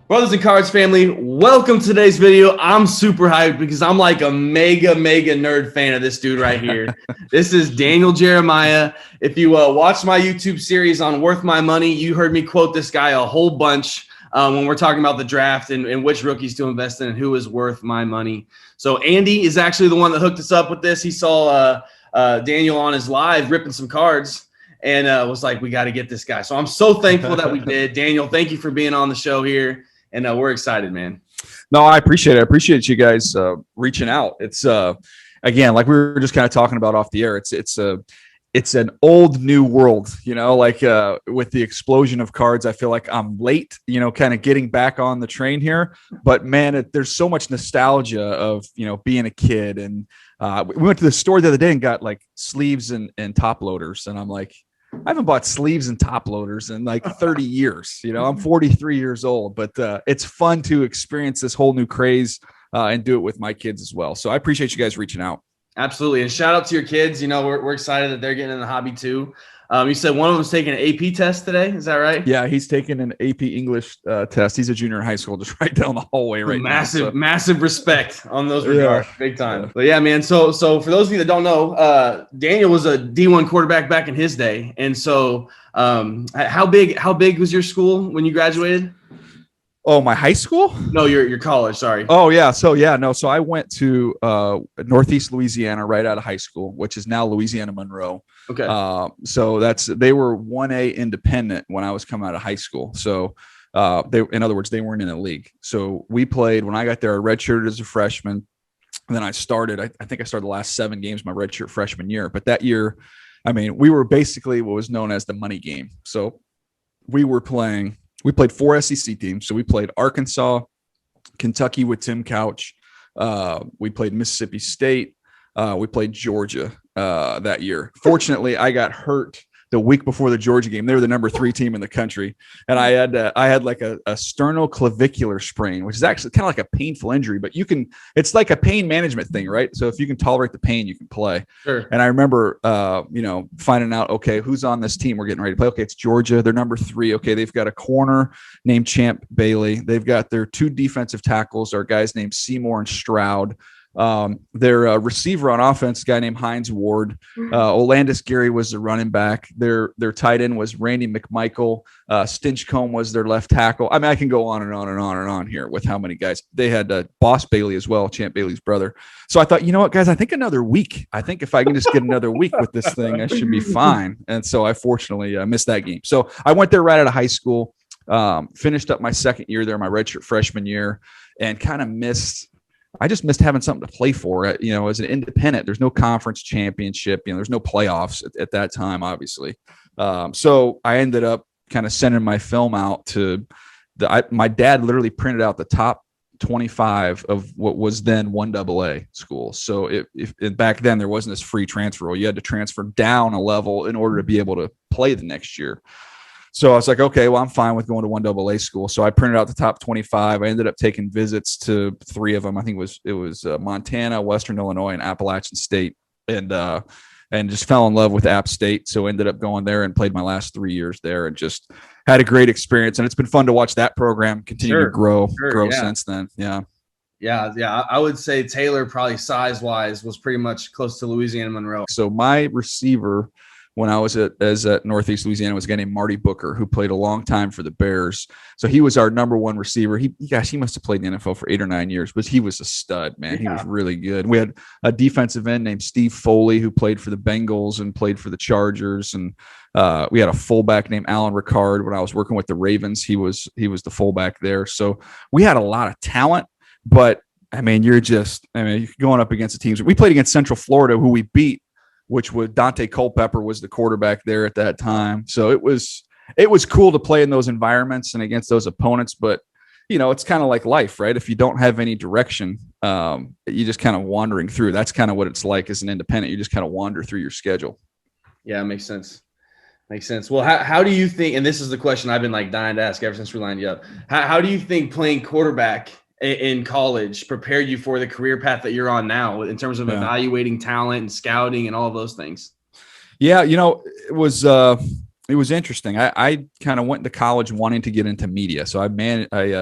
Brothers and Cards family, welcome to today's video. I'm super hyped because I'm like a mega nerd fan of this dude right here. This is Daniel Jeremiah. If you watched my YouTube series on Worth My Money, you heard me quote this guy a whole bunch when we're talking about the draft and which rookies to invest in and who is worth my money. So Andy is actually the one that hooked us up with this. He saw Daniel on his live ripping some cards and was like, we got to get this guy. So I'm so thankful that we did. Daniel, thank you for being on the show here. And we're excited, man. No, I appreciate it. I appreciate you guys reaching out. It's again, like we were just kind of talking about off the air. It's an old new world, like with the explosion of cards. I feel like I'm late, kind of getting back on the train here. But man, there's so much nostalgia of being a kid. And we went to the store the other day and got like sleeves and top loaders, and I'm like, I haven't bought sleeves and top loaders in like 30 years. I'm 43 years old, but it's fun to experience this whole new craze and do it with my kids as well. So I appreciate you guys reaching out. Absolutely. And shout out to your kids. We're excited that they're getting in the hobby too. You said one of them's taking an AP test today. Is that right? Yeah, he's taking an AP English test. He's a junior in high school, just right down the hallway right now. Massive respect on those regards. Yeah. Big time. Yeah. But yeah, man. So for those of you that don't know, Daniel was a D1 quarterback back in his day. And so how big was your school when you graduated? Oh, my high school? No, your college. Sorry. Oh, yeah. So I went to Northeast Louisiana right out of high school, which is now Louisiana Monroe. Okay. So they were 1A independent when I was coming out of high school. So in other words, they weren't in a league. So we played when I got there. I redshirted as a freshman. And then I started. I think I started the last 7 games my redshirt freshman year. But that year, we were basically what was known as the money game. So we played 4 SEC teams. So we played Arkansas, Kentucky with Tim Couch. We played Mississippi State. We played Georgia that year. Fortunately, I got hurt the week before the Georgia game. They were the number 3 team in the country. And I had like a sternoclavicular sprain, which is actually kind of like a painful injury, but it's like a pain management thing, right? So if you can tolerate the pain, you can play. Sure. And I remember, finding out, okay, who's on this team we're getting ready to play? Okay, it's Georgia. They're number 3. Okay, they've got a corner named Champ Bailey. They've got their 2 defensive tackles are guys named Seymour and Stroud. Their receiver on offense, a guy named Hines Ward. Olandis Gary was the running back. Their tight end was Randy McMichael. Stinchcomb was their left tackle. I can go on and on and on and on here with how many guys. They had Boss Bailey as well, Champ Bailey's brother. So I thought, you know what, guys, I think another week. I think if I can just get another week with this thing, I should be fine. And so I fortunately missed that game. So I went there right out of high school, finished up my second year there, my redshirt freshman year, and kind of missed having something to play for. As an independent, there's no conference championship, there's no playoffs at that time, obviously. So I ended up kind of sending my film out to my dad literally printed out the top 25 of what was then 1AA schools. So if back then there wasn't this free transfer rule, you had to transfer down a level in order to be able to play the next year. So I was like, okay, well, I'm fine with going to 1AA school. So I printed out the top 25. I ended up taking visits to 3 of them. I think it was Montana, Western Illinois, and Appalachian State, and just fell in love with App State. So ended up going there and played my last 3 years there, and just had a great experience. And it's been fun to watch that program continue to grow since then. Yeah. Yeah. I would say Taylor, probably size wise, was pretty much close to Louisiana Monroe. So my receiver when I was at Northeast Louisiana was a guy named Marty Booker, who played a long time for the Bears. So he was our number 1 receiver. He must have played in the NFL for 8 or 9 years, but he was a stud, man. Yeah. He was really good. We had a defensive end named Steve Foley, who played for the Bengals and played for the Chargers. And we had a fullback named Alan Ricard. When I was working with the Ravens, he was the fullback there. So we had a lot of talent, but you're going up against the teams. We played against Central Florida, who we beat, which was Dante Culpepper was the quarterback there at that time. So it was cool to play in those environments and against those opponents. But, it's kind of like life, right? If you don't have any direction, you're just kind of wandering through. That's kind of what it's like as an independent. You just kind of wander through your schedule. Yeah, it makes sense. Well, how do you think, and this is the question I've been dying to ask ever since we lined you up. How do you think playing quarterback in college prepared you for the career path that you're on now in terms of evaluating talent and scouting and all of those things? Yeah, it was It was interesting. I kind of went to college wanting to get into media. So I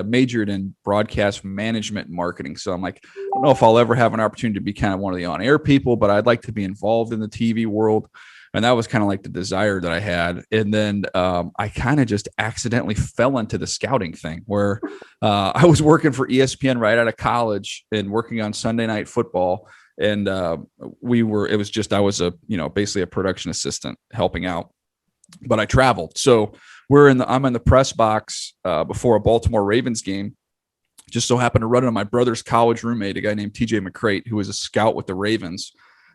majored in broadcast management and marketing. So I'm like, I don't know if I'll ever have an opportunity to be kind of one of the on-air people, but I'd like to be involved in the TV world. And that was kind of like the desire that I had. And then I kind of just accidentally fell into the scouting thing where I was working for ESPN right out of college and working on Sunday Night Football. And I was basically a production assistant helping out. But I traveled. So I'm in the press box before a Baltimore Ravens game. Just so happened to run into my brother's college roommate, a guy named TJ McCrate, who was a scout with the Ravens.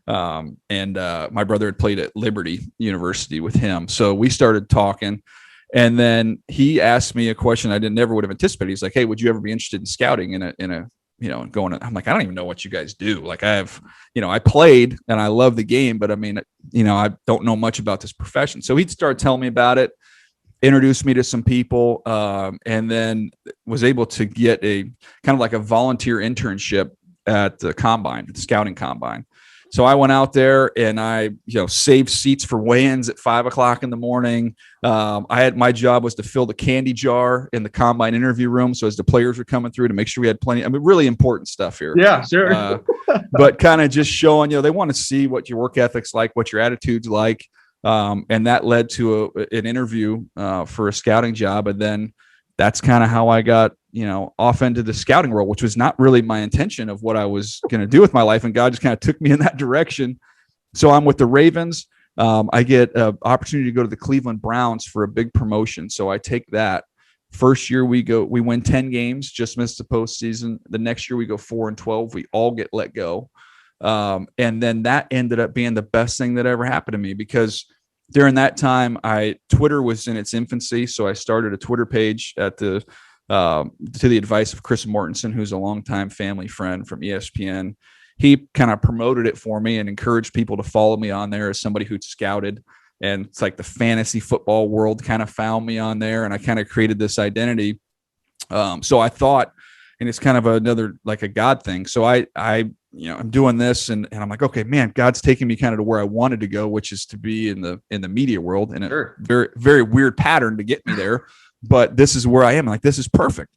And my brother had played at Liberty University with him. So we started talking. And then he asked me a question I never would have anticipated. He's like, "Hey, would you ever be interested in scouting in a I'm like, I don't even know what you guys do. Like I played and I love the game, but I mean, I don't know much about this profession." So he'd start telling me about it, introduced me to some people, and then was able to get a kind of like a volunteer internship at the combine, the scouting combine. So I went out there and I, saved seats for weigh-ins at 5:00 in the morning. My job was to fill the candy jar in the combine interview room. So as the players were coming through, to make sure we had plenty, really important stuff here. Yeah, sure. But kind of just showing, they want to see what your work ethic's like, what your attitude's like. And that led to an interview for a scouting job. And then that's kind of how I got, off into the scouting world, which was not really my intention of what I was going to do with my life. And God just kind of took me in that direction. So I'm with the Ravens. I get an opportunity to go to the Cleveland Browns for a big promotion. So I take that. First year we win 10 games, just missed the postseason. The next year we go 4-12. We all get let go. And then that ended up being the best thing that ever happened to me, because during that time, Twitter was in its infancy. So I started a Twitter page to the advice of Chris Mortensen, who's a longtime family friend from ESPN. He kind of promoted it for me and encouraged people to follow me on there as somebody who'd scouted. And it's like the fantasy football world kind of found me on there, and I kind of created this identity. So I thought, and it's kind of another, like a God thing. So I'm doing this and I'm like, okay, man, God's taking me kind of to where I wanted to go, which is to be in the media world, and a very, very weird pattern to get me there. But this is where I am. Like, this is perfect.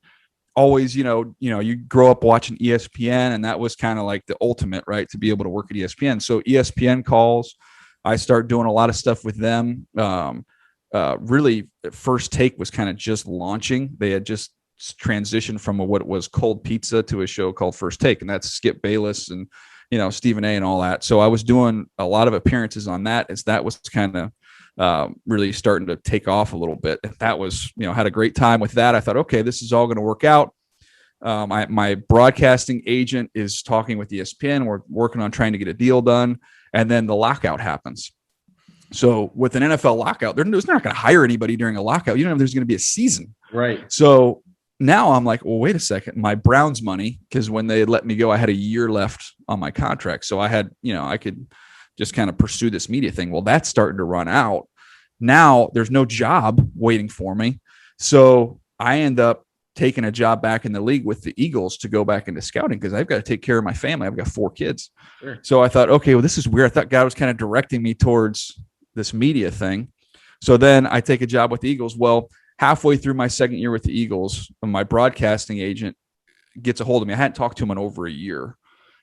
Always, you grow up watching ESPN, and that was kind of like the ultimate, right? To be able to work at ESPN. So ESPN calls, I start doing a lot of stuff with them. Really, First Take was kind of just launching. They had just transitioned from what was Cold Pizza to a show called First Take, and that's Skip Bayless and Stephen A. and all that. So I was doing a lot of appearances on that, as that was kind of really starting to take off a little bit. That was, had a great time with that. I thought, okay, this is all going to work out. My broadcasting agent is talking with ESPN. We're working on trying to get a deal done. And then the lockout happens. So with an NFL lockout, they're not going to hire anybody during a lockout. You don't know if there's going to be a season. Right. So now I'm like, well, wait a second. My Browns money, because when they let me go, I had a year left on my contract. So I had, I could just kind of pursue this media thing. Well, that's starting to run out. Now there's no job waiting for me. So I end up taking a job back in the league with the Eagles to go back into scouting, because I've got to take care of my family. I've got 4 kids. Sure. So I thought, okay, well, this is weird. I thought God was kind of directing me towards this media thing. So then I take a job with the Eagles. Well, halfway through my second year with the Eagles, my broadcasting agent gets a hold of me. I hadn't talked to him in over a year.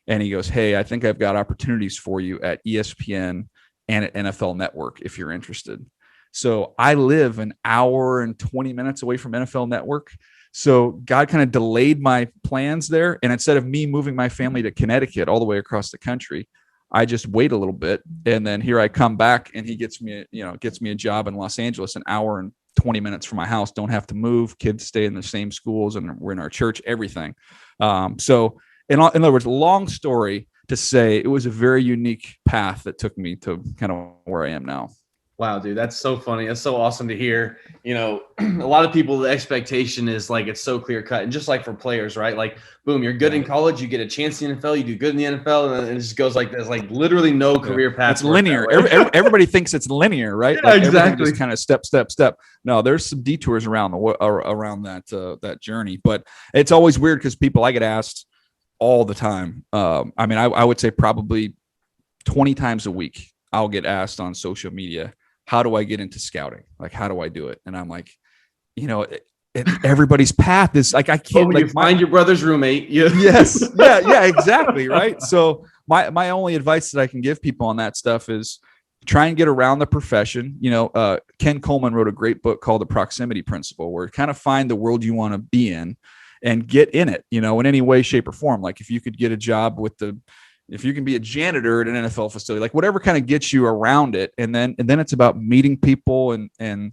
And he goes, "Hey, I think I've got opportunities for you at ESPN and at NFL Network if you're interested." So I live an hour and 20 minutes away from NFL Network. So God kind of delayed my plans there. And instead of me moving my family to Connecticut all the way across the country, I just wait a little bit. And then here I come back, and he gets me a job in Los Angeles, an hour and 20 minutes from my house. Don't have to move. Kids stay in the same schools, and we're in our church, everything. So in other words, long story to say, it was a very unique path that took me to kind of where I am now. Wow, dude, that's so funny. That's so awesome to hear. A lot of people, the expectation is like, it's so clear cut. And just like for players, right? Like, boom, you're good in college, you get a chance in the NFL, you do good in the NFL, and then it just goes like this, like literally no career path. It's linear. Everybody thinks it's linear, right? Yeah, like exactly. Just kind of step. No, there's some detours around that journey, but it's always weird because I get asked all the time. I would say probably 20 times a week, I'll get asked on social media, how do I get into scouting? Like, how do I do it? And I'm like, everybody's path is like, I can't, you find your brother's roommate. Yes. Yeah, exactly. Right. So my only advice that I can give people on that stuff is try and get around the profession. Ken Coleman wrote a great book called The Proximity Principle, where kind of find the world you want to be in and get in it, in any way, shape, or form. Like if you could get a job if you can be a janitor at an NFL facility, like whatever kind of gets you around it. And then it's about meeting people and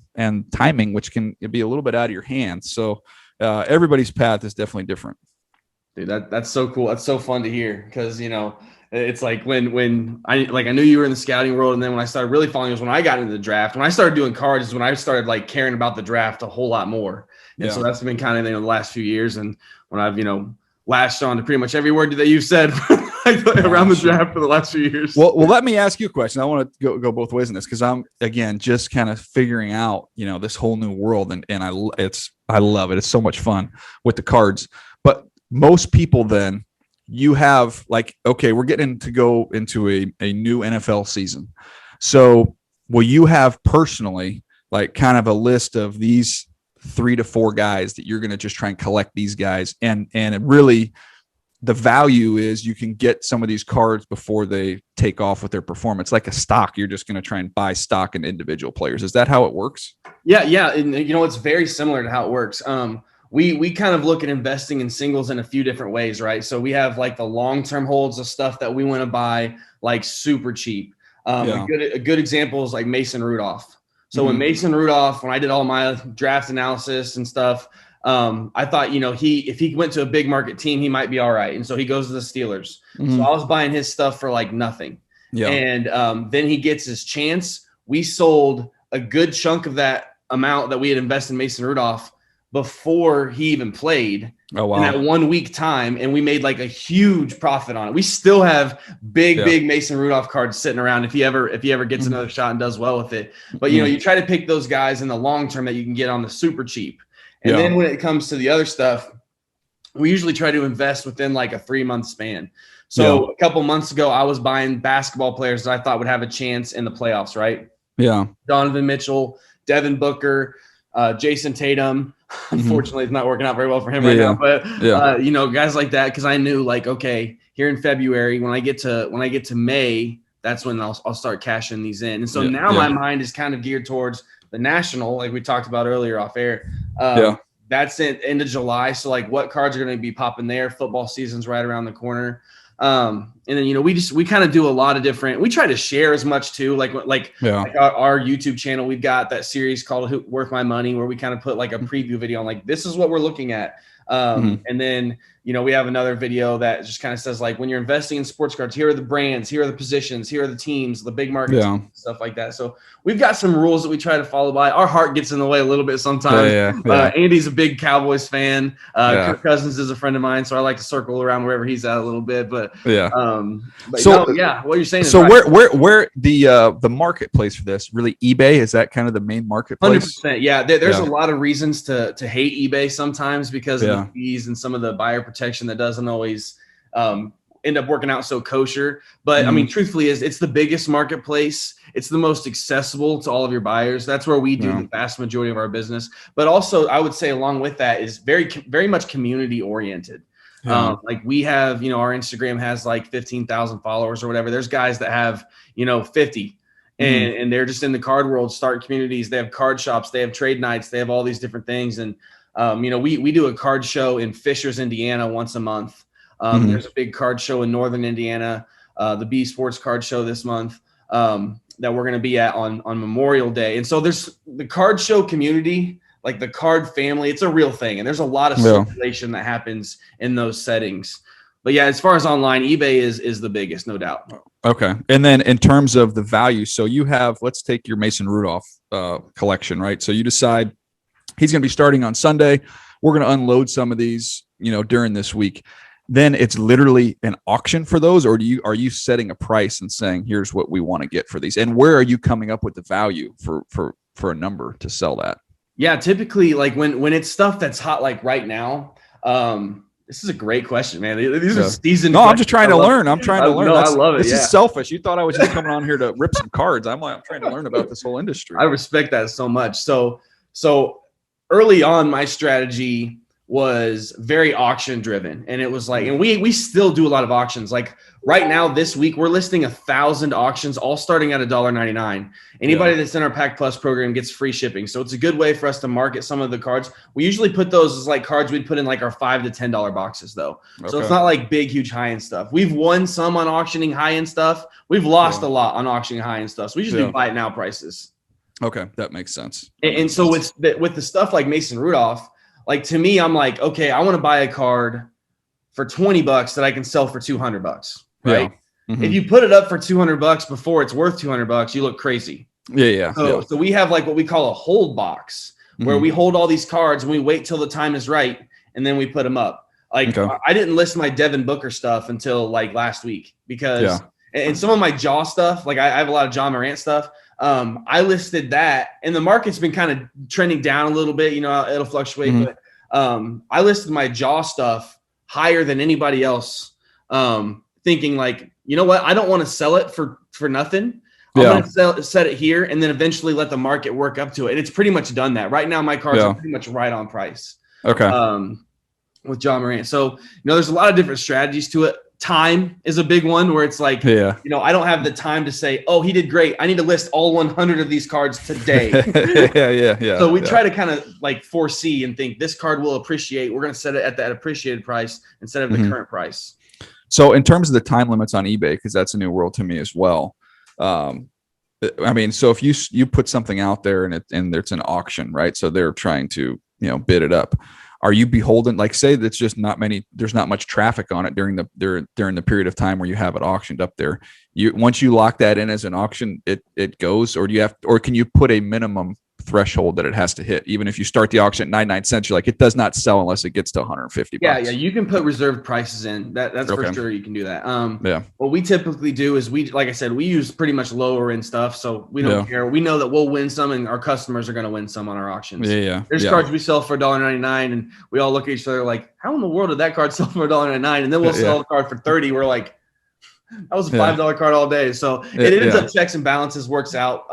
timing, which can be a little bit out of your hands. So everybody's path is definitely different. Dude, that's so cool. That's so fun to hear because, it's like when I knew you were in the scouting world. And then when I started really following was when I got into the draft, when I started doing cards is when I started like caring about the draft a whole lot more. And so that's been kind of the last few years. And when I've, lashed on to pretty much every word that you've said around the draft for the last few years. Well, let me ask you a question. I want to go both ways in this because I'm, again, just kind of figuring out, this whole new world. And I love it. It's so much fun with the cards. But most people then, you have like, okay, we're getting to go into a new NFL season. So will you have personally like kind of a list of these 3 to 4 guys that you're going to just try and collect these guys? And it really, the value is you can get some of these cards before they take off with their performance. Like a stock, you're just going to try and buy stock in individual players. Is that how it works? Yeah. And it's very similar to how it works. We kind of look at investing in singles in a few different ways, right? So we have like the long-term holds of stuff that we want to buy like super cheap. A good example is like Mason Rudolph. So when Mason Rudolph, when I did all my draft analysis and stuff, I thought, if he went to a big market team, he might be all right. And so he goes to the Steelers. So I was buying his stuff for like nothing. Yeah. And then he gets his chance. We sold a good chunk of that amount that we had invested in Mason Rudolph before he even played in that 1 week time. And we made like a huge profit on it. We still have big Mason Rudolph cards sitting around if he ever gets another shot and does well with it. But, you try to pick those guys in the long term that you can get on the super cheap. And then when it comes to the other stuff, we usually try to invest within like a 3-month span. So a couple months ago, I was buying basketball players that I thought would have a chance in the playoffs, right? Yeah. Donovan Mitchell, Devin Booker, Jason Tatum. Unfortunately, it's not working out very well for him right now. But guys like that, because I knew like, okay, here in February, when I get to May, that's when I'll start cashing these in. And so now my mind is kind of geared towards the national, like we talked about earlier off air. That's it, end of July. So like, what cards are going to be popping there? Football season's right around the corner. And then, we kind of do a lot of different, we try to share as much too, like our YouTube channel, we've got that series called Worth My Money, where we kind of put like a preview video on like, this is what we're looking at. And then, we have another video that just kind of says like, when you're investing in sports cards, here are the brands, here are the positions, here are the teams, the big market teams, stuff like that. So we've got some rules that we try to follow by. Our heart gets in the way a little bit sometimes. Andy's a big Cowboys fan. Kirk Cousins is a friend of mine, so I like to circle around wherever he's at a little bit. But what you're saying is so right. where the marketplace for this, really eBay, is that kind of the main marketplace? 100%. Yeah, there's a lot of reasons to hate eBay sometimes because of the fees and some of the buyer protection that doesn't always end up working out so kosher. But I mean, truthfully, it's the biggest marketplace. It's the most accessible to all of your buyers. That's where we do the vast majority of our business. But also, I would say along with that is very, very much community oriented. Like we have, our Instagram has like 15,000 followers or whatever. There's guys that have, 50. And they're just in the card world, starting communities. They have card shops, they have trade nights, they have all these different things. And we do a card show in Fishers, Indiana once a month. There's a big card show in Northern Indiana, the B Sports Card Show this month that we're going to be at on Memorial Day. And so there's the card show community, like the card family. It's a real thing. And there's a lot of circulation that happens in those settings. But yeah, as far as online, eBay is the biggest, no doubt. Okay. And then in terms of the value, so you have, let's take your Mason Rudolph collection, right? So you decide he's going to be starting on Sunday. We're going to unload some of these, during this week. Then it's literally an auction for those, or are you setting a price and saying, here's what we want to get for these? And where are you coming up with the value for a number to sell that? Yeah, typically like when it's stuff that's hot, like right now, This is a great question, man. These Yeah. are seasoned. No, I'm just trying to learn. I'm trying to learn. No, I love it. This Yeah. is selfish. You thought I was just coming on here to rip some cards. I'm trying to learn about this whole industry. I respect that so much. So early on, my strategy was very auction driven, and it was like, and we still do a lot of auctions. Like right now, this week we're listing 1,000 auctions, all starting at $1.99. Anybody that's in our Pack Plus program gets free shipping, so it's a good way for us to market some of the cards. We usually put those as like cards we'd put in like our $5 to $10 boxes, though. Okay. So it's not like big, huge high end stuff. We've won some on auctioning high end stuff. We've lost a lot on auctioning high end stuff. So we just do buy it now prices. Okay, that makes sense. And so with the stuff like Mason Rudolph, like to me, I'm like, okay, I want to buy a card for $20 that I can sell for $200, right? Yeah. Mm-hmm. If you put it up for $200 before it's worth $200, you look crazy. Yeah. So we have like what we call a hold box, where we hold all these cards and we wait till the time is right, and then we put them up. Like I didn't list my Devin Booker stuff until like last week because, and some of my Jaw stuff, like I have a lot of John Morant stuff. I listed that, and the market's been kind of trending down a little bit. You know, it'll fluctuate, but I listed my Jaw stuff higher than anybody else, thinking like, you know what, I don't want to sell it for nothing. I'm going to set it here and then eventually let the market work up to it. And it's pretty much done that. Right now, my cards are pretty much right on price. Okay. With John Morant. So, you know, there's a lot of different strategies to it. Time is a big one where it's like, you know, I don't have the time to say, oh, he did great, I need to list all 100 of these cards today. So we try to kind of like foresee and think this card will appreciate. We're going to set it at that appreciated price instead of the current price. So in terms of the time limits on eBay, because that's a new world to me as well. I mean, so if you put something out there and it's an auction, right? So they're trying to, you know, bid it up. Are you beholden, like say that's just there's not much traffic on it during the period of time where you have it auctioned up there. Once you lock that in as an auction, it goes, or can you put a minimum threshold that it has to hit? Even if you start the auction at 99 cents, you're like, it does not sell unless it gets to 150 bucks. Yeah, you can put reserved prices in. That's for sure, you can do that. What we typically do is like I said, we use pretty much lower end stuff, so we don't care. We know that we'll win some and our customers are going to win some on our auctions. There's cards we sell for $1.99 and we all look at each other like, how in the world did that card sell for $1.99? And then we'll sell a card for 30. We're like, that was a $5 card all day. So it ends up checks and balances, works out.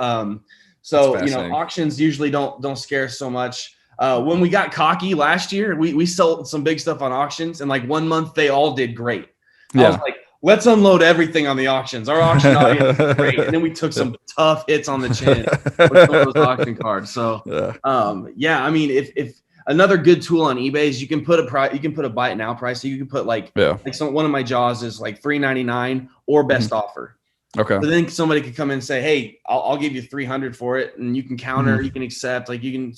So, you know, auctions usually don't scare so much. When we got cocky last year, we sold some big stuff on auctions, and like 1 month they all did great. I was like, let's unload everything on the auctions. Our auction audience is great. And then we took some tough hits on the chin with some of those auction cards. So I mean, if another good tool on eBay is you can put a buy it now price. So you can put like one of my Jaws is like $3.99 or best offer. Okay. So then somebody could come in and say, hey, I'll give you 300 for it. And you can counter, you can accept, so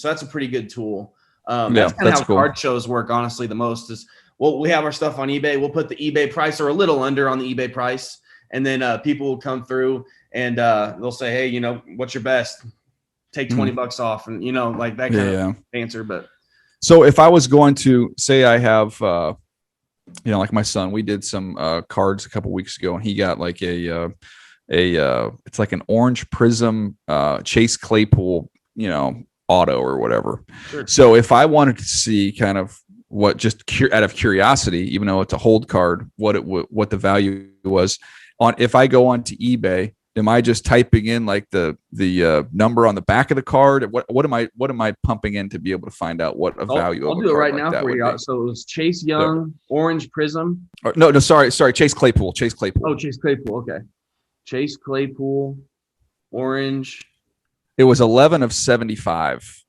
that's a pretty good tool. That's kind of how card shows work, honestly, the most is, well, we have our stuff on eBay. We'll put the eBay price or a little under on the eBay price. And then people will come through and they'll say, hey, you know, what's your best? Take $20 off. And, you know, like that kind of answer. But so if I was going to say I have, you know, like my son, we did some cards a couple weeks ago and he got like it's like an orange prism Chase Claypool, you know, auto or whatever. Sure. So if I wanted to see kind of what just out of curiosity, even though it's a hold card, what the value was on, if I go onto eBay, am I just typing in like the number on the back of the card? What am I pumping in to be able to find out what a value? I'll do it right now for you. So it was Chase Young, orange prism. No, sorry, Chase Claypool. Oh, Chase Claypool. Okay. Chase Claypool, orange. It was 11 of 75.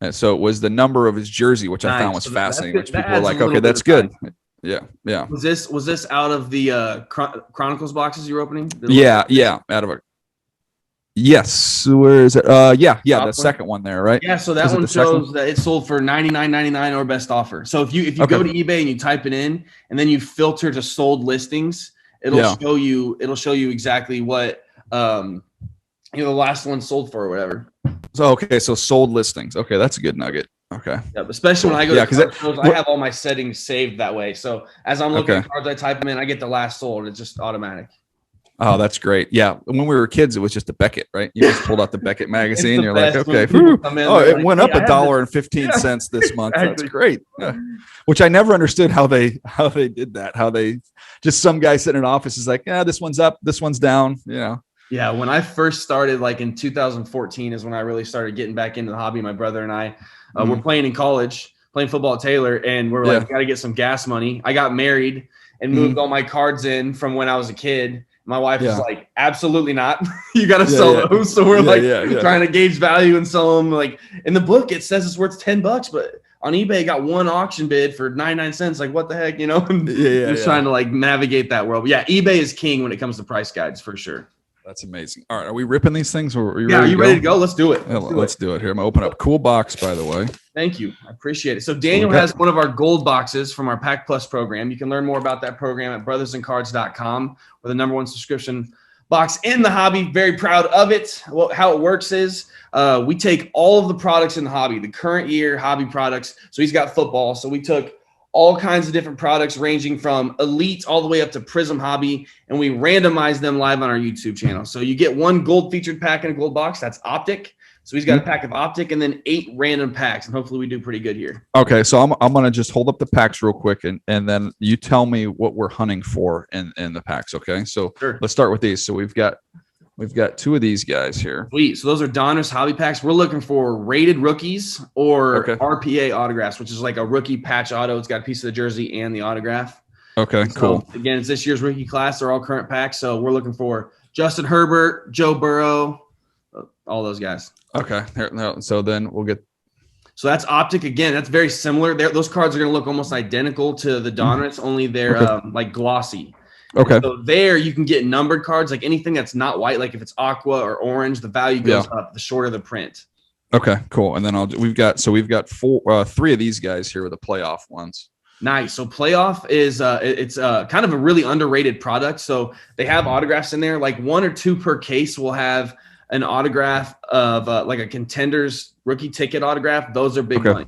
And so it was the number of his jersey, which I found was fascinating. Which people were like, okay, that's good. Yeah. Was this out of the Chronicles boxes you were opening? Out of it. Yes. Where is it? The second one there, right? Yeah. So that one shows that it sold for $99.99 or best offer. So if you go to eBay and you type it in and then you filter to sold listings, it'll show you exactly what the last one sold for or whatever. So sold listings. Okay, that's a good nugget. Okay. Yeah, especially when I go to card shows, I have all my settings saved that way. So as I'm looking at cards, I type them in, I get the last sold. It's just automatic. Oh, that's great. Yeah. When we were kids, it was just a Beckett, right? You just pulled out the Beckett magazine. the You're like, best when okay. people come in, Oh, they're it like, went "Hey, up I have $1.15 this." this month. That's Exactly. great. Yeah. Which I never understood how they did that. How they just some guy sitting in an office is like, yeah, this one's up, this one's down. You know. Yeah, when I first started, like in 2014, is when I really started getting back into the hobby. My brother and I were playing in college, playing football at Taylor, and we're like, got to get some gas money. I got married and moved all my cards in from when I was a kid. My wife was like, absolutely not. You got to sell those. So we're trying to gauge value and sell them. Like in the book, it says it's worth $10, but on eBay, it got one auction bid for 99 cents. Like what the heck, you know? Just trying to like navigate that world. But yeah, eBay is king when it comes to price guides for sure. That's amazing. All right, are we ripping these things? Or are you ready to go? Let's do it. Let's do it here. I'm gonna open up Cool Box, by the way. Thank you. I appreciate it. So Daniel has one of our gold boxes from our Pack Plus program. You can learn more about that program at brothersandcards.com. We're the #1 subscription box in the hobby. Very proud of it. Well, how it works is we take all of the products in the hobby, the current year hobby products. So he's got football. So we took all kinds of different products ranging from Elite all the way up to Prism Hobby, and we randomize them live on our YouTube channel. So you get one gold featured pack in a gold box. That's Optic. So he's got a pack of Optic and then 8 random packs, and hopefully we do pretty good here. Okay, so I'm going to just hold up the packs real quick, and then you tell me what we're hunting for in the packs, okay? So let's start with these. So we've got 2 of these guys here. Sweet. So those are Donruss hobby packs. We're looking for rated rookies or RPA autographs, which is like a rookie patch auto. It's got a piece of the jersey and the autograph. Okay, cool. Again, it's this year's rookie class. They're all current packs. So we're looking for Justin Herbert, Joe Burrow, all those guys. Okay. So then we'll get. So that's Optic. Again, that's very similar. Those cards are going to look almost identical to the Donruss, only they're like glossy. Okay. So there you can get numbered cards, like anything that's not white, like if it's aqua or orange, the value goes up the shorter the print. Okay, cool. And then we've got 3 of these guys here with the playoff ones. Nice. So playoff is it's kind of a really underrated product. So they have autographs in there, like 1 or 2 per case will have an autograph of like a Contenders rookie ticket autograph. Those are big money.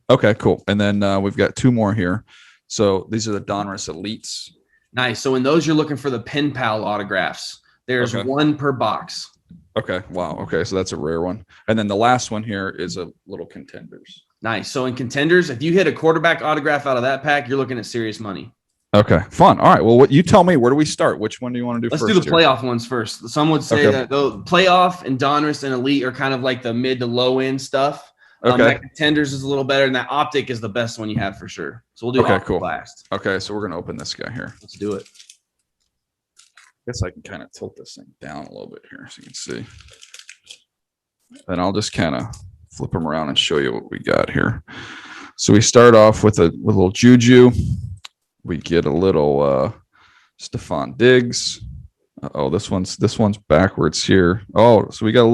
Okay, cool. And then we've got 2 more here. So these are the Donruss Elites. Nice. So in those, you're looking for the Pen Pal autographs. There's 1 per box. Okay. Wow. Okay. So that's a rare one. And then the last one here is a little Contenders. Nice. So in Contenders, if you hit a quarterback autograph out of that pack, you're looking at serious money. Okay. Fun. All right. Well, what you tell me, where do we start? Which one do you want to do first? Let's do the playoff ones first. Some would say that the playoff and Donruss and Elite are kind of like the mid to low end stuff. That Contenders is a little better, and that Optic is the best one you have for sure. So we'll do Optic last. Okay, so we're gonna open this guy here. Let's do it. I guess I can kind of tilt this thing down a little bit here so you can see. Then I'll just kind of flip them around and show you what we got here. So we start off with a little Juju. We get a little Stephon Diggs. Oh, this one's backwards here. Oh, so we got a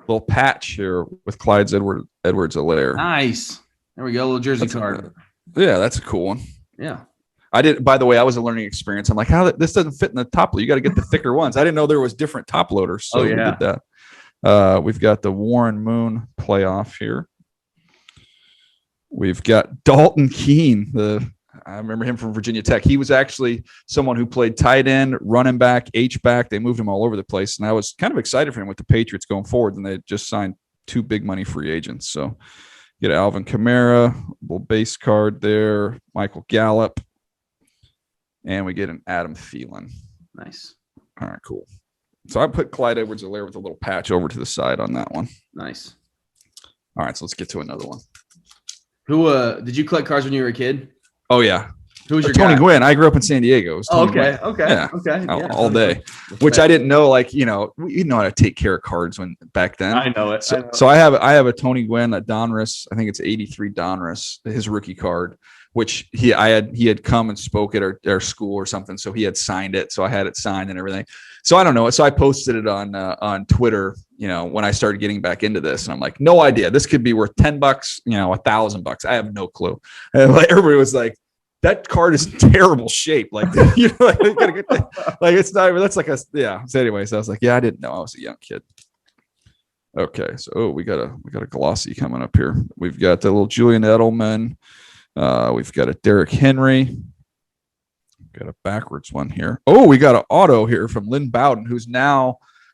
little patch here with Clyde Edwards-Helaire. Nice. There we go. A little jersey card. Yeah, that's a cool one. Yeah. I did. By the way, I was a learning experience. I'm like, how this doesn't fit in the top load. You got to get the thicker ones. I didn't know there was different top loaders. So we did that. We've got the Warren Moon playoff here. We've got Dalton Keene. I remember him from Virginia Tech. He was actually someone who played tight end, running back, H-back. They moved him all over the place. And I was kind of excited for him with the Patriots going forward. And they just signed 2 big money free agents. So get Alvin Kamara, little base card there, Michael Gallup. And we get an Adam Thielen. Nice. All right, cool. So I put Clyde Edwards-Helaire with a little patch over to the side on that one. Nice. All right, so let's get to another one. Who did you collect cards when you were a kid? Oh, yeah. Who was your Tony guy? Gwynn. I grew up in San Diego. Okay. All day. Which I didn't know, like, you know how to take care of cards back then. I know it. So I have a Tony Gwynn, a Donruss. I think it's 83 Donruss, his rookie card, which he had come and spoke at our school or something. So he had signed it. So I had it signed and everything. So I don't know. So I posted it on Twitter, when I started getting back into this, and I'm like, no idea. This could be worth $10, $1,000. I have no clue. And everybody was like, that card is in terrible shape. Like, you gotta get it's not even, that's like So anyways, I was like, I didn't know. I was a young kid. Okay. So, we got a glossy coming up here. We've got the little Julian Edelman. We've got a Derrick Henry. Got a backwards one here. Oh, we got an auto here from Lynn Bowden,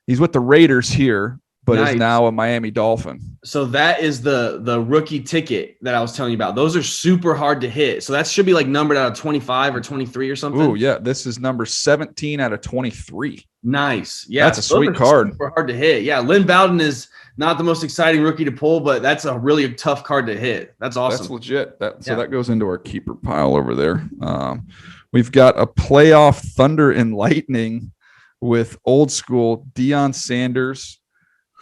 he's with the Raiders here, but is now a Miami Dolphin. So that is the rookie ticket that I was telling you about. Those are super hard to hit. So that should be like numbered out of 25 or 23 or something. Oh, yeah. This is number 17 out of 23. Nice. Yeah. That's a sweet card. Super hard to hit. Yeah. Lynn Bowden is not the most exciting rookie to pull, but that's a really tough card to hit. That's awesome. That's legit. So that goes into our keeper pile over there. We've got a playoff Thunder and Lightning with old school Deion Sanders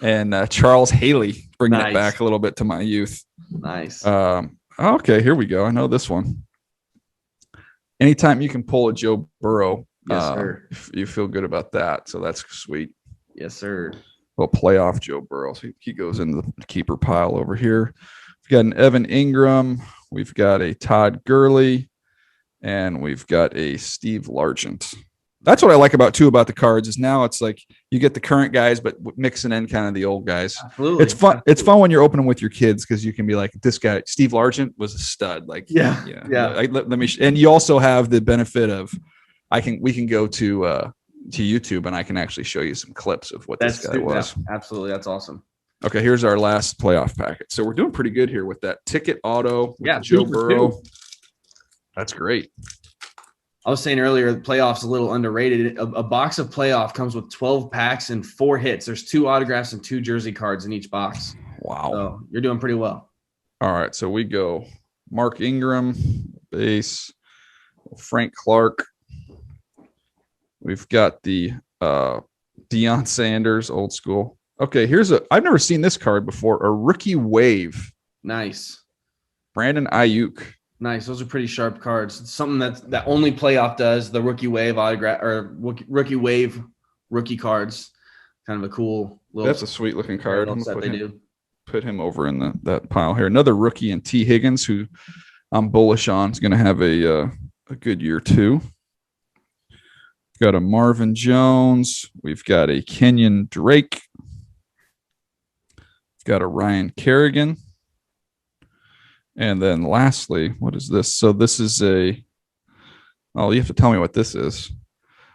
and Charles Haley, bringing it back a little bit to my youth. Nice. Okay, here we go. I know this one. Anytime you can pull a Joe Burrow, yes, sir. You feel good about that. So that's sweet. Yes, sir. Well, playoff Joe Burrow. So he goes into the keeper pile over here. We've got an Evan Ingram. We've got a Todd Gurley. And we've got a Steve Largent. That's what I like about the cards is now it's like you get the current guys, but mixing in kind of the old guys. Absolutely. It's fun. It's fun when you're opening with your kids because you can be like, this guy, Steve Largent, was a stud. Like, yeah. Let me. And you also have the benefit of we can go to YouTube and I can actually show you some clips of what this guy was. Absolutely, that's awesome. Okay, here's our last playoff packet. So we're doing pretty good here with that ticket auto. Joe Burrow. That's great. I was saying earlier, the playoff's a little underrated. A box of playoff comes with 12 packs and 4 hits. There's 2 autographs and 2 jersey cards in each box. Wow. So you're doing pretty well. All right. So we go Mark Ingram, base, Frank Clark. We've got the Deion Sanders, old school. Okay, I've never seen this card before. A rookie wave. Nice. Brandon Ayuk. Nice. Those are pretty sharp cards. It's something that only playoff does. The rookie wave autograph or rookie wave rookie cards. Kind of a cool little. That's a sweet looking card. Put him over in that pile here. Another rookie in T. Higgins, who I'm bullish on, is going to have a good year too. We've got a Marvin Jones. We've got a Kenyon Drake. We've got a Ryan Kerrigan. And then lastly, what is this? So this is you have to tell me what this is.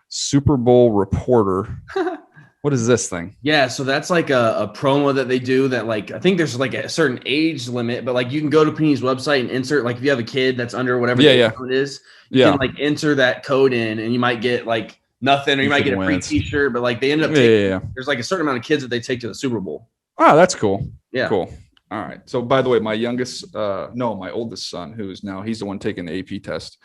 Super Bowl reporter. What is this thing? Yeah, so that's like a promo that they do that like, I think there's like a certain age limit, but like you can go to Panini's website and insert, like if you have a kid that's under whatever it is, you can like enter that code in and you might get like nothing or you might get a free t-shirt, but like they end up taking, there's like a certain amount of kids that they take to the Super Bowl. Oh, that's cool. Yeah. Cool. All right. So by the way, my oldest son, he's the one taking the AP test.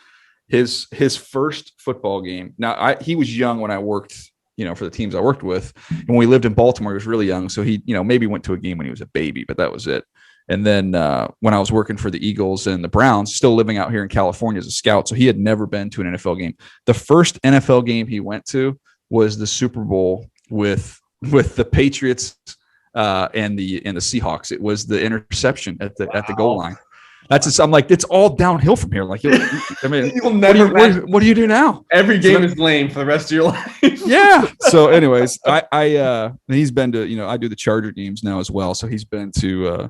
His first football game. Now he was young when I worked, for the teams I worked with. And when we lived in Baltimore, he was really young. So he, maybe went to a game when he was a baby, but that was it. And then when I was working for the Eagles and the Browns, still living out here in California as a scout. So he had never been to an NFL game. The first NFL game he went to was the Super Bowl with the Patriots and the Seahawks. It was the interception at the goal line. I'm like, it's all downhill from here. Like, you'll never. What do you do now? Every game is lame for the rest of your life. Yeah. So, anyways, he's been to I do the Charger games now as well. So he's been to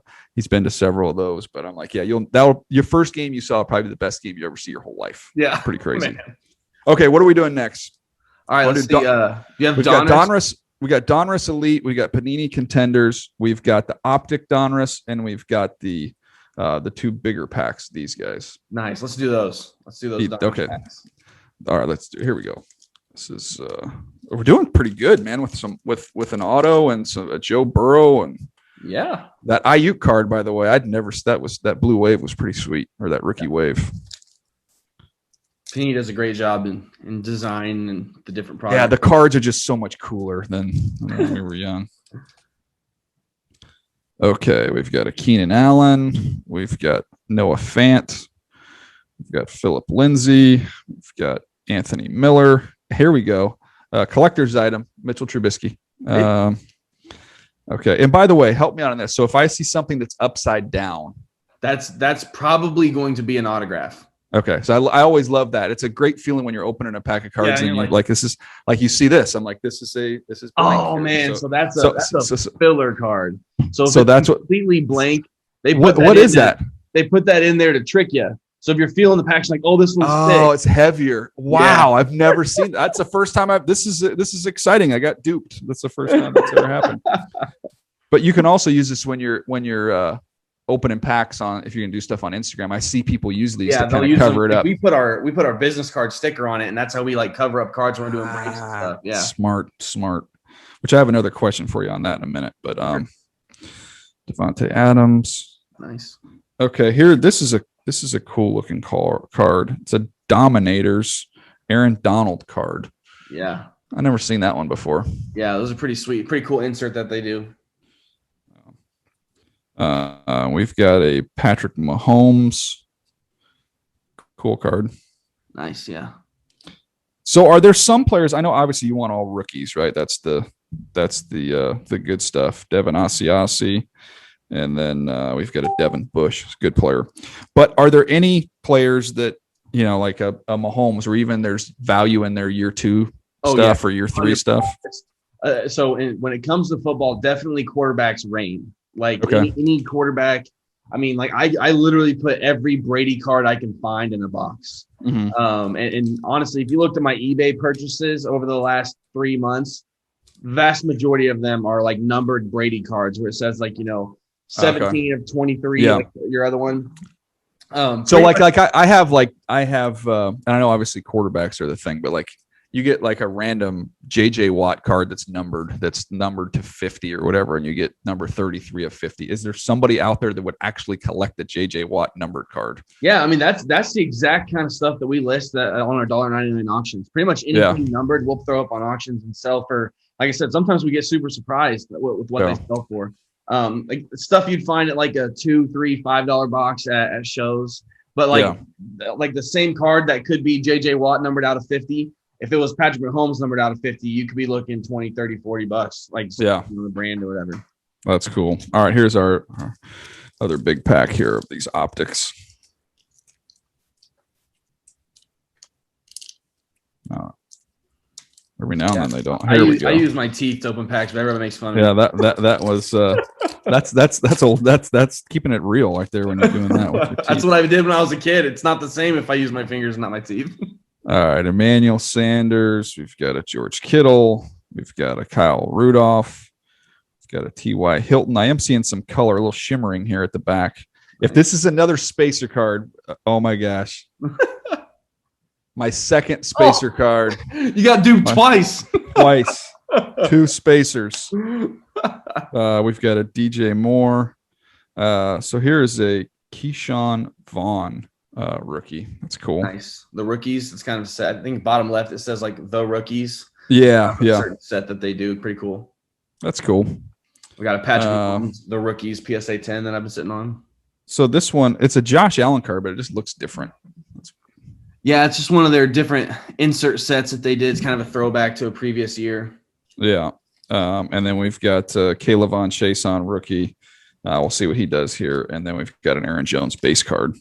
several of those. But I'm like, yeah, your first game you saw probably the best game you ever see your whole life. Yeah, pretty crazy. Man. Okay, what are we doing next? All right, let's see. You have Donruss. We got Donruss Elite. We got Panini Contenders. We've got the Optic Donruss, and we've got the 2 bigger packs. These guys. Nice. Let's do those. Okay. Packs. All right. Here we go. This is we're doing pretty good, man. With an auto and a Joe Burrow and that Ayuk card. By the way, that blue wave was pretty sweet, or that rookie wave. Panini does a great job in design and the different products. Yeah, the cards are just so much cooler than when we were young. Okay, we've got a Keenan Allen. We've got Noah Fant. We've got Philip Lindsay. We've got Anthony Miller. Here we go. Collector's item, Mitchell Trubisky. Okay, and by the way, help me out on this. So if I see something that's upside down, that's probably going to be an autograph. Okay, so I always love that. It's a great feeling when you're opening a pack of cards and you're like, this is like you see this. I'm like, this is blank. Oh man, so that's a filler card. So that's completely blank. What is that? They put that in there to trick you. So if you're feeling the packs, like, oh, this one's Oh, thick. it's heavier. Wow, I've never seen that. That's the first time this is exciting. I got duped. That's the first time that's ever happened. But you can also use this when you're opening packs on, if you're gonna do stuff on Instagram. I see people use these to kind of cover it up. We put our business card sticker on it, and that's how we like cover up cards when we're doing breaks and stuff. Yeah, smart. Which I have another question for you on that in a minute. But Devontae Adams, nice. Okay, here this is a cool looking card. It's a Dominators Aaron Donald card. Yeah, I never seen that one before. Yeah, those are pretty sweet, pretty cool insert that they do. We've got a Patrick Mahomes. Cool card. Nice, yeah. So are there some players? I know obviously you want all rookies, right? That's the good stuff. Devin Asiasi. And then we've got a Devin Bush, good player. But are there any players that, like a Mahomes, or even there's value in their year 2 stuff or year 3 stuff? So when it comes to football, definitely quarterbacks reign. Like any quarterback. I mean, like I literally put every Brady card I can find in a box. Mm-hmm. And honestly, if you looked at my eBay purchases over the last 3 months, vast majority of them are like numbered Brady cards where it says 17 of 23, like your other one. So I have, and I know obviously quarterbacks are the thing, but like you get like a random JJ Watt card that's numbered to 50 or whatever, and you get number 33 of 50. Is there somebody out there that would actually collect the JJ Watt numbered card? Yeah, I mean that's the exact kind of stuff that we list on our $1.99 auctions. Pretty much anything numbered, we'll throw up on auctions and sell for. Like I said, sometimes we get super surprised with what they sell for. Like stuff you'd find at like a $2, $3, $5 box at shows, but like the same card that could be JJ Watt numbered out of 50. If it was Patrick Mahomes numbered out of 50, you could be looking 20, 30, $40, like the brand or whatever. That's cool. All right, here's our other big pack here of these optics. Every now and then they don't. I use my teeth to open packs, but everyone makes fun of me. Yeah, that was that's old. That's keeping it real right there when you're doing that with your teeth. That's what I did when I was a kid. It's not the same if I use my fingers, not my teeth. All right, Emmanuel Sanders. We've got a George Kittle. We've got a Kyle Rudolph. We've got a T.Y. Hilton. I am seeing some color, a little shimmering here at the back. If this is another spacer card, oh my gosh. My second spacer card. You got duped twice. Twice. 2 spacers. We've got a DJ Moore. So here is a Keyshawn Vaughn rookie. That's cool. Nice. The rookies. It's kind of sad. I think bottom left it says like the rookies. Yeah. Certain set that they do. Pretty cool. That's cool. We got a Patrick the rookies PSA 10 that I've been sitting on. So this one, it's a Josh Allen card, but it just looks different. Yeah, it's just one of their different insert sets that they did. It's kind of a throwback to a previous year. Yeah. And then we've got Caleb Von Chason rookie. We'll see what he does here. And then we've got an Aaron Jones base card.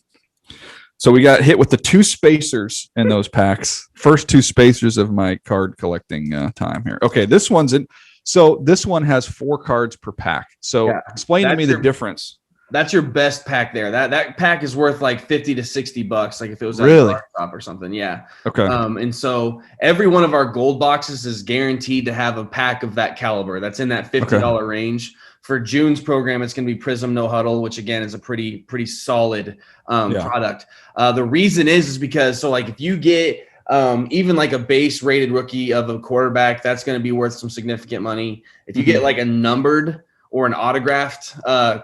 So we got hit with the 2 spacers in those packs. First 2 spacers of my card collecting time here. Okay, this one's in. So this one has 4 cards per pack. So explain to me the difference. That's your best pack there. That pack is worth like $50 to $60. Like if it was at really? A shop or something. Yeah. Okay. And so every one of our gold boxes is guaranteed to have a pack of that caliber. That's in that $50 range. For June's program, it's going to be Prism No Huddle, which again is a pretty solid product. The reason is because like if you get even like a base rated rookie of a quarterback, that's going to be worth some significant money. If you get like a numbered or an autographed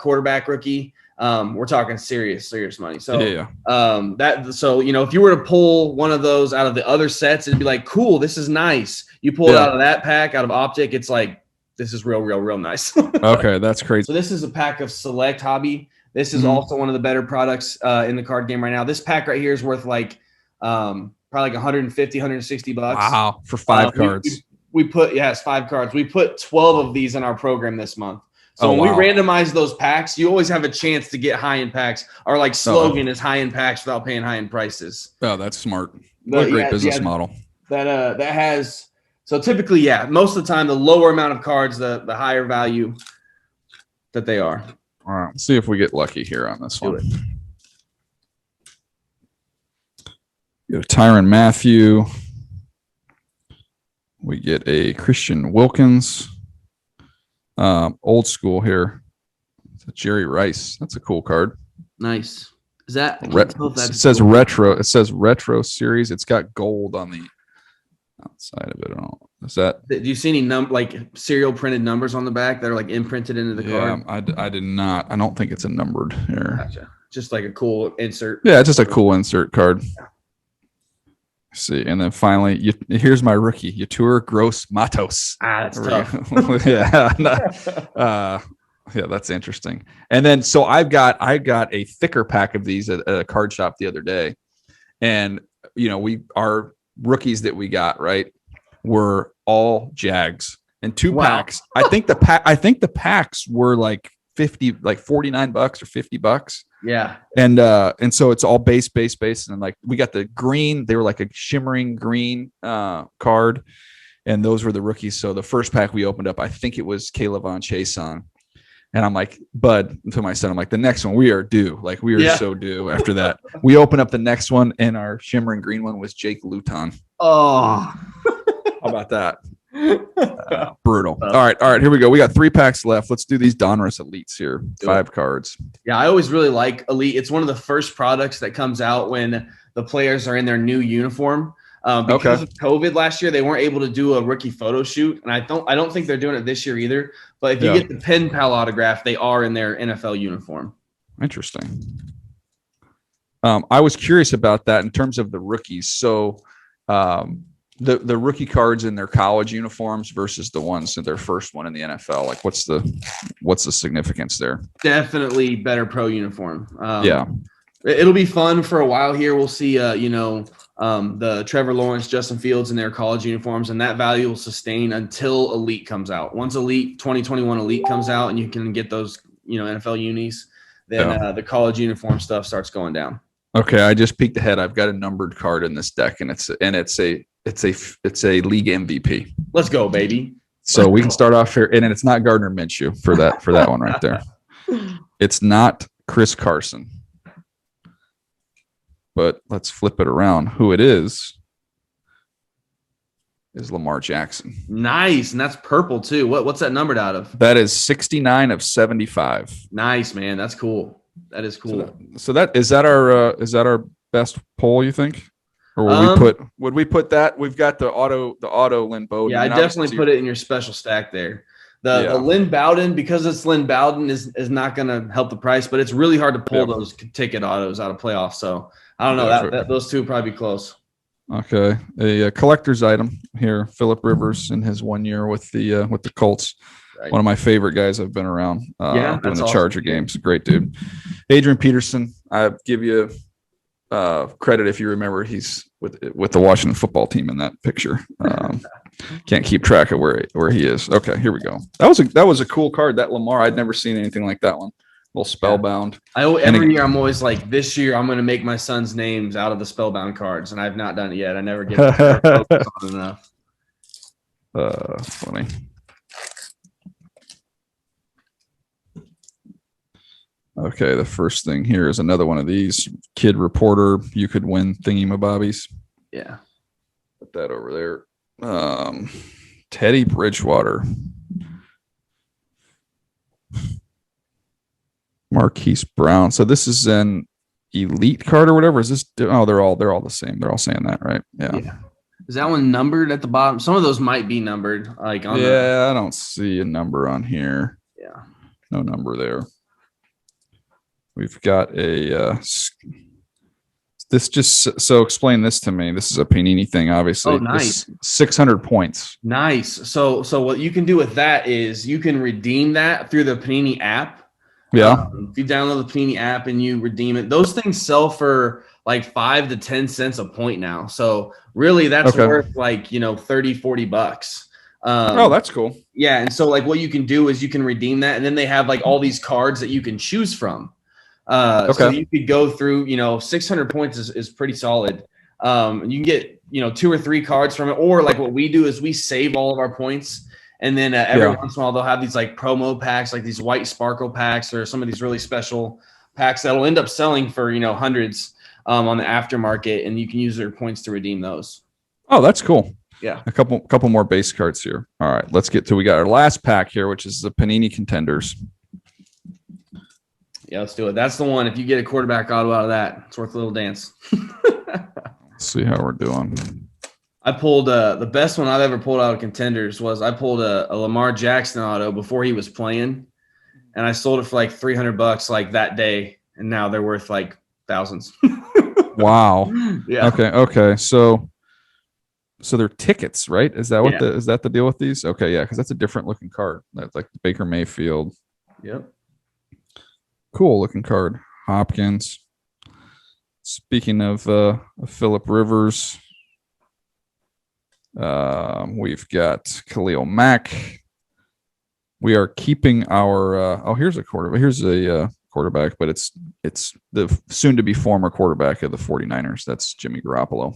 quarterback rookie, we're talking serious money. So if you were to pull one of those out of the other sets, it'd be like, cool, this is nice. You pull it out of that pack, out of Optic, it's like, this is real nice. Okay, that's crazy. So this is a pack of Select Hobby. This is also one of the better products in the card game right now. This pack right here is worth like probably like $150, $160. Wow, for 5 cards. We put 5 cards. We put 12 of these in our program this month. So when we randomize those packs, you always have a chance to get high-end packs. Our like slogan is high-end packs without paying high-end prices. Oh, that's smart. What a great business model. That has so typically, most of the time, the lower amount of cards, the higher value that they are. All right, let's see if we get lucky here on this one. We get a Tyrann Mathieu. We get a Christian Wilkins. Old school here. It's a Jerry Rice. That's a cool card. Nice. Is that? It says retro. It says retro series. It's got gold on the outside of it. I don't. Is that? Do you see any serial printed numbers on the back that are like imprinted into the card? I did not. I don't think it's a numbered here. Gotcha. Just like a cool insert. Yeah, just a cool insert card. See, and then finally, here's my rookie, Yetur Gross Matos. That's tough. Yeah, that's interesting. And then, so I got a thicker pack of these at a card shop the other day, and our rookies that we got were all Jags and 2 packs. I think the packs were like $49 or $50. Yeah. And so it's all base. And like, we got the green, they were like a shimmering green card. And those were the rookies. So the first pack we opened up, I think it was Caleb Von Chason. And I'm like, Bud, to my son, I'm like, the next one, we are due. Like, we are so due after that. We open up the next one, and our shimmering green one was Jake Luton. Oh, how about that? Brutal. All right, here we go. We got 3 packs left. Let's do these Donruss Elites here. 5 cards. Yeah, I always really like Elite. It's one of the first products that comes out when the players are in their new uniform. Because of COVID last year, they weren't able to do a rookie photo shoot, and I don't think they're doing it this year either. But if you get the pen pal autograph, they are in their NFL uniform. Interesting. I was curious about that in terms of the rookies. So the rookie cards in their college uniforms versus the ones in their first one in the NFL. Like, what's the significance there? Definitely better pro uniform. It'll be fun for a while here. We'll see, the Trevor Lawrence, Justin Fields in their college uniforms, and that value will sustain until Elite comes out. Once 2021 Elite comes out and you can get those, NFL unis, then the college uniform stuff starts going down. Okay, I just peeked ahead. I've got a numbered card in this deck, and it's a league MVP. Let's go, baby. So we can start off here, and it's not Gardner Minshew for that one right there. It's not Chris Carson. But let's flip it around. Who it is Lamar Jackson. Nice, and that's purple too. What's that numbered out of? That is 69 of 75. Nice, man. That's cool. That is cool. So that is that our best poll, you think? Or would we put that? We've got the auto Lynn Bowden. Yeah, I definitely put it in your special stack there. The Lynn Bowden, because it's Lynn Bowden, is not going to help the price, but it's really hard to pull those ticket autos out of playoffs. So I don't know. Those two would probably be close. Okay, a collector's item here. Phillip Rivers in his 1 year with the Colts. Right. One of my favorite guys I've been around doing the Charger games. Great dude. Adrian Peterson. I give you credit if you remember. He's with the Washington football team in that picture. Can't keep track of where he is. Okay, here we go. That was a cool card. That Lamar. I'd never seen anything like that one. A little Spellbound. Every year I'm always like, this year I'm going to make my son's names out of the Spellbound cards, and I've not done it yet. I never get on enough. Funny. Okay, the first thing here is another one of these. Kid Reporter, you could win thingy-mabobbies. Yeah. Put that over there. Teddy Bridgewater. Marquise Brown. So this is an elite card or whatever. Is this? Oh, they're all the same. They're all saying that, right? Yeah. Is that one numbered at the bottom? Some of those might be numbered. I don't see a number on here. Yeah. No number there. We've got so explain this to me. This is a Panini thing, obviously. Oh, nice. 600 points. Nice. So what you can do with that is you can redeem that through the Panini app. Yeah. If you download the Panini app and you redeem it, those things sell for like 5 to 10 cents a point now. So really that's worth like, $30-$40. That's cool. Yeah. And so like what you can do is you can redeem that, and then they have like all these cards that you can choose from. So you could go through, 600 points is pretty solid. You can get, 2 or 3 cards from it. Or like what we do is we save all of our points. And then every once in a while, they'll have these like promo packs, like these white sparkle packs, or some of these really special packs that'll end up selling for, hundreds. on the aftermarket, and you can use their points to redeem those. Oh, that's cool. Yeah. A couple more base cards here. All right, let's get to, we got our last pack here, which is the Panini Contenders. Yeah, let's do it. That's the one. If you get a quarterback auto out of that, it's worth a little dance. Let's see how we're doing. I pulled the best one I've ever pulled out of Contenders was I pulled a Lamar Jackson auto before he was playing, and I sold it for like $300 like that day, and now they're worth like thousands. Wow. Yeah. Okay. So they're tickets, right? Is that what is that the deal with these? Okay, yeah, because that's a different looking card. That's like Baker Mayfield. Yep. Cool looking card. Hopkins. Speaking of Phillip Rivers, we've got Khalil Mack. We are keeping our here's a quarterback. Here's a quarterback, but it's the soon to be former quarterback of the 49ers. That's Jimmy Garoppolo.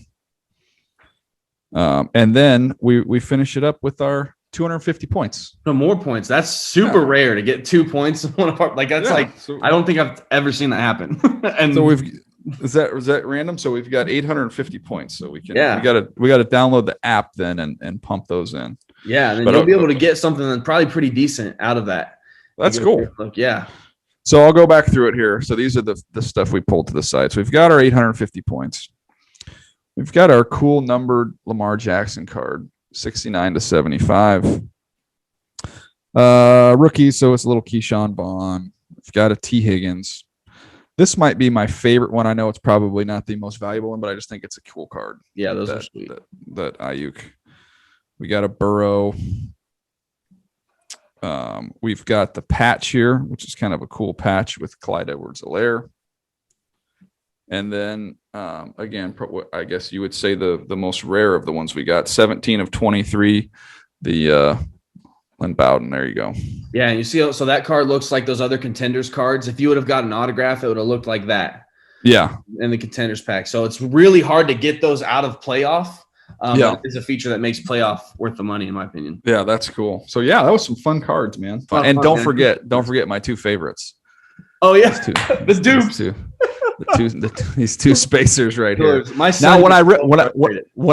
And then we finish it up with our 250 points. No more points. That's super rare to get 2 points in one apart. Like that's I don't think I've ever seen that happen. And so is that random? So we've got 850 points. So we can we gotta download the app then and pump those in. Yeah, and then you'll be able to get something that's probably pretty decent out of that. That's cool. Look, yeah. So I'll go back through it here. So these are the stuff we pulled to the side. So we've got our 850 points. We've got our cool numbered Lamar Jackson card, 69 to 75. Rookie, so it's a little Keyshawn Vaughn. We've got a T. Higgins. This might be my favorite one. I know it's probably not the most valuable one, but I just think it's a cool card. Yeah, those are sweet. That Ayuk. We got a Burrow. We've got the patch here, which is kind of a cool patch with Clyde Edwards-Helaire. And then, again, I guess you would say the most rare of the ones we got, 17 of 23, the Lynn Bowden. There you go. Yeah, and you see, so that card looks like those other Contenders cards. If you would have got an autograph, it would have looked like that. Yeah. In the Contenders pack. So it's really hard to get those out of playoff. It's a feature that makes playoff worth the money, in my opinion. Yeah, that's cool. So yeah, that was some fun cards, man. Fun, and don't forget my two favorites. Oh yeah, the dupes. These two spacers right here. Now when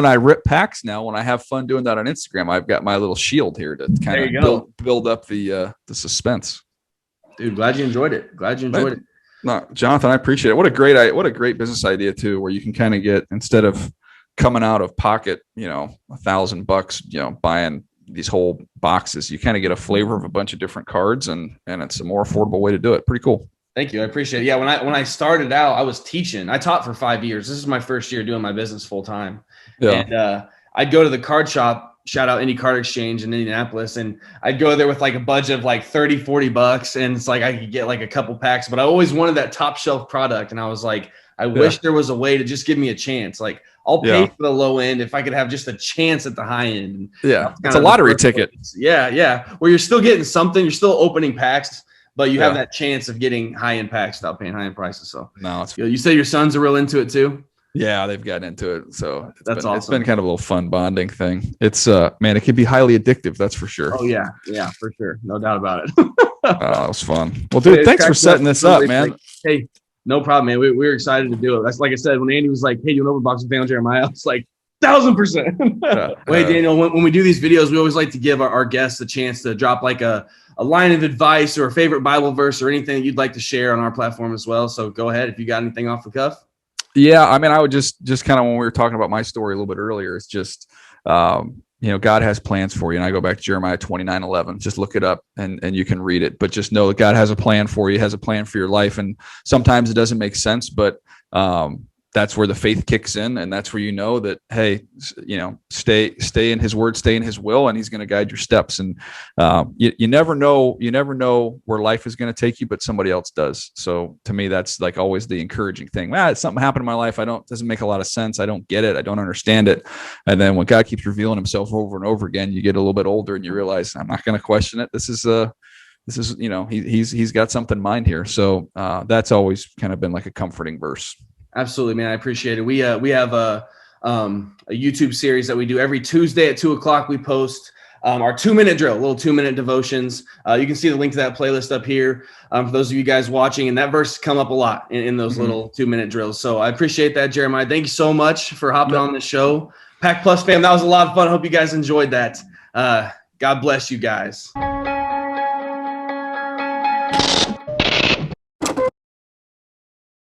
I rip packs, now when I have fun doing that on Instagram, I've got my little shield here to kind of build up the suspense. Dude, glad you enjoyed it. It. No, Jonathan, I appreciate it. What a great business idea too, where you can kind of get, instead of coming out of pocket, $1,000, buying these whole boxes, you kind of get a flavor of a bunch of different cards, and it's a more affordable way to do it. Pretty cool. Thank you. I appreciate it. Yeah. When I started out, I was teaching. I taught for 5 years. This is my first year doing my business full time. Yeah. And I'd go to the card shop, shout out Indy Card Exchange in Indianapolis. And I'd go there with like a budget of like $30, $40. And it's like, I could get like a couple packs, but I always wanted that top shelf product. And I was like, I wish there was a way to just give me a chance. Like I'll pay for the low end if I could have just a chance at the high end. Yeah. It's a lottery ticket. Yeah. Where you're still getting something. You're still opening packs, but you have that chance of getting high-end packs without paying high-end prices. So no, you say your sons are real into it too? Yeah, they've gotten into it. So that's awesome. It's been kind of a little fun bonding thing. It's man, it can be highly addictive. That's for sure. Oh yeah, for sure, no doubt about it. That was fun. Well, dude, thanks for setting this up, man. Hey, no problem, man. We were excited to do it. That's like I said, when Andy was like, "Hey, you want to overbox with Daniel Jeremiah?" I was like, 1,000%. Wait, Daniel, when we do these videos, we always like to give our guests a chance to drop like a line of advice or a favorite Bible verse or anything that you'd like to share on our platform as well. So go ahead if you got anything off the cuff. Yeah, I mean, I would just kind of, when we were talking about my story a little bit earlier, it's just God has plans for you. And I go back to Jeremiah 29:11. Just look it up and you can read it. But just know that God has a plan for you, has a plan for your life. And sometimes it doesn't make sense, but that's where the faith kicks in, and that's where you know that, hey, stay in His word, stay in His will, and He's going to guide your steps. And you never know where life is going to take you, but somebody else does. So to me, that's like always the encouraging thing. Something happened in my life. Doesn't make a lot of sense. I don't get it. I don't understand it. And then when God keeps revealing Himself over and over again, you get a little bit older and you realize, I'm not going to question it. This is He's got something in mind here. So that's always kind of been like a comforting verse. Absolutely, man. I appreciate it. We have a YouTube series that we do every Tuesday at 2:00. We post our 2-minute drill, little 2-minute devotions. You can see the link to that playlist up here for those of you guys watching, and that verse come up a lot in those little 2-minute drills. So I appreciate that, Jeremiah. Thank you so much for hopping on the show. Pack Plus fam, that was a lot of fun. I hope you guys enjoyed that. God bless you guys.